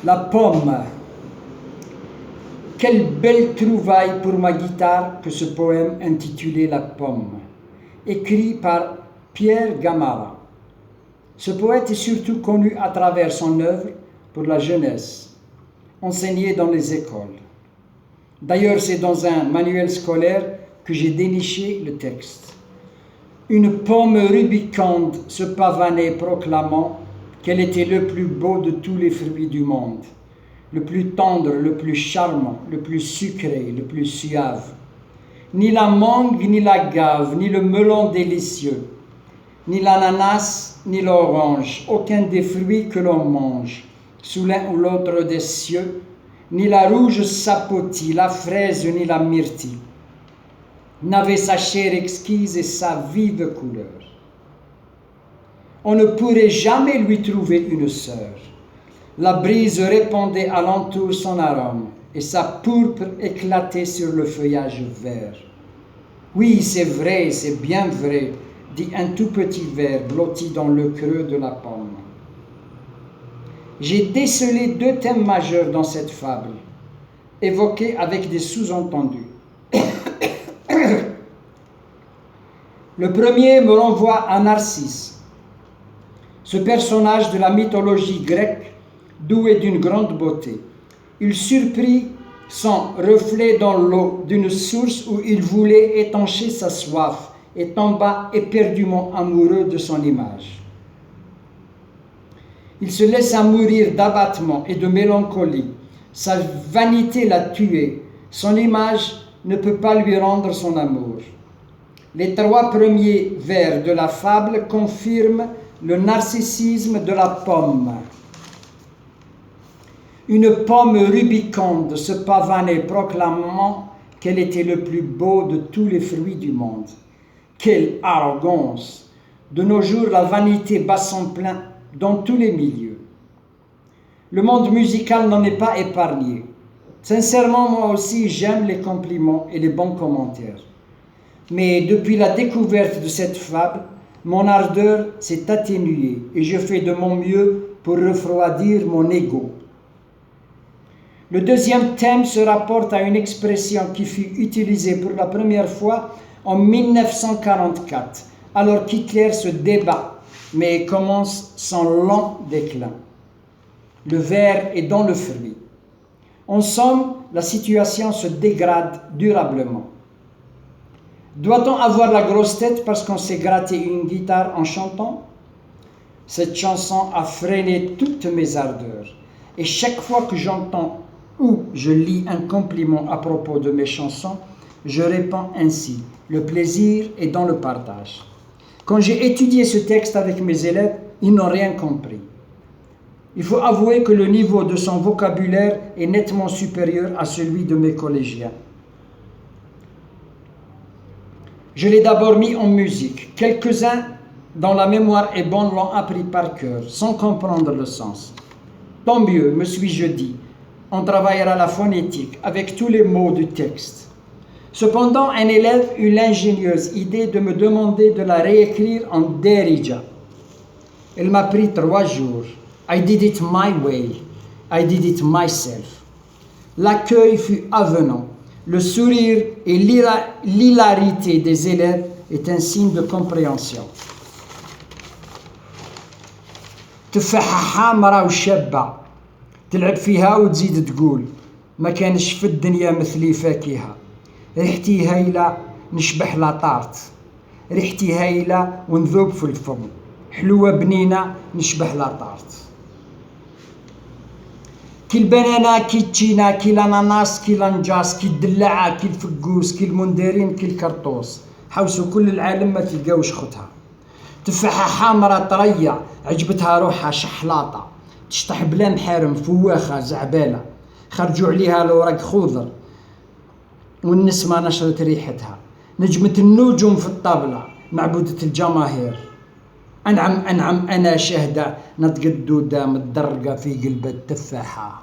La pomme. Quelle belle trouvaille pour ma guitare que ce poème intitulé La pomme, écrit par Pierre Gamarra. Ce poète est surtout connu à travers son œuvre pour la jeunesse, enseignée dans les écoles. D'ailleurs, c'est dans un manuel scolaire que j'ai déniché le texte. Une pomme rubicande se pavanait proclamant qu'elle était le plus beau de tous les fruits du monde, le plus tendre, le plus charmant, le plus sucré, le plus suave. Ni la mangue, ni la gave, ni le melon délicieux, ni l'ananas, ni l'orange, aucun des fruits que l'on mange, sous l'un ou l'autre des cieux, ni la rouge sapotille, la fraise, ni la myrtille, n'avait sa chair exquise et sa vive couleur. On ne pourrait jamais lui trouver une sœur. La brise répandait alentour son arôme, et sa pourpre éclatait sur le feuillage vert. Oui, c'est vrai, c'est bien vrai, dit un tout petit ver blotti dans le creux de la pomme. J'ai décelé deux thèmes majeurs dans cette fable, évoqués avec des sous-entendus. Le premier me renvoie à Narcisse, ce personnage de la mythologie grecque, doué d'une grande beauté. Il surprit son reflet dans l'eau d'une source où il voulait étancher sa soif et tomba éperdument amoureux de son image. Il se laissa mourir d'abattement et de mélancolie. Sa vanité l'a tué. Son image ne peut pas lui rendre son amour. Les trois premiers vers de la fable confirment le narcissisme de la pomme. Une pomme rubicande se pavanait proclamant qu'elle était le plus beau de tous les fruits du monde. Quelle arrogance! De nos jours, la vanité bat son plein dans tous les milieux. Le monde musical n'en est pas épargné. Sincèrement, moi aussi, j'aime les compliments et les bons commentaires. Mais depuis la découverte de cette fable, mon ardeur s'est atténuée et je fais de mon mieux pour refroidir mon ego. Le deuxième thème se rapporte à une expression qui fut utilisée pour la première fois en 1944, alors qu'Hitler se débat, mais commence son lent déclin. Le ver est dans le fruit. En somme, la situation se dégrade durablement. Doit-on avoir la grosse tête parce qu'on s'est gratté une guitare en chantant? Cette chanson a freiné toutes mes ardeurs. Et chaque fois que j'entends ou je lis un compliment à propos de mes chansons, je réponds ainsi: le plaisir est dans le partage. Quand j'ai étudié ce texte avec mes élèves, ils n'ont rien compris. Il faut avouer que le niveau de son vocabulaire est nettement supérieur à celui de mes collégiens. Je l'ai d'abord mis en musique. Quelques-uns dont la mémoire est bonne l'ont appris par cœur, sans comprendre le sens. Tant mieux, me suis-je dit. On travaillera la phonétique avec tous les mots du texte. Cependant, un élève eut l'ingénieuse idée de me demander de la réécrire en Derija. Il m'a pris 3 jours. I did it my way. I did it myself. L'accueil fut avenant. Le sourire et l'hilarité des élèves est un signe de compréhension. تفاحة حمراء وشابة تلعب فيها وتزيد تقول ما كانش في الدنيا مثلي فاكهة ريحتي هايلة نشبح لاطارت ريحتي هايلة ونذوب في الفم حلوة بنينة نشبح لاطارت كي البنانة كي التشينا كي الاناناس كي الانجاس كي الدلاعة كي الفقوس كي المندرين كي الكرطوس حوسوا كل العالم ما تلقاوش خوتها تفاحة حمرا طرية عجبتها روحها شحلاطة تشطح بلا محارم فواخة زعبالة خرجوا عليها الورق خضر والنسمة نشرت ريحتها نجمة النجوم في الطابلة معبودة الجماهير أنعم أنا شاهدة نطق الدودة متدرقة في قلب التفاحة.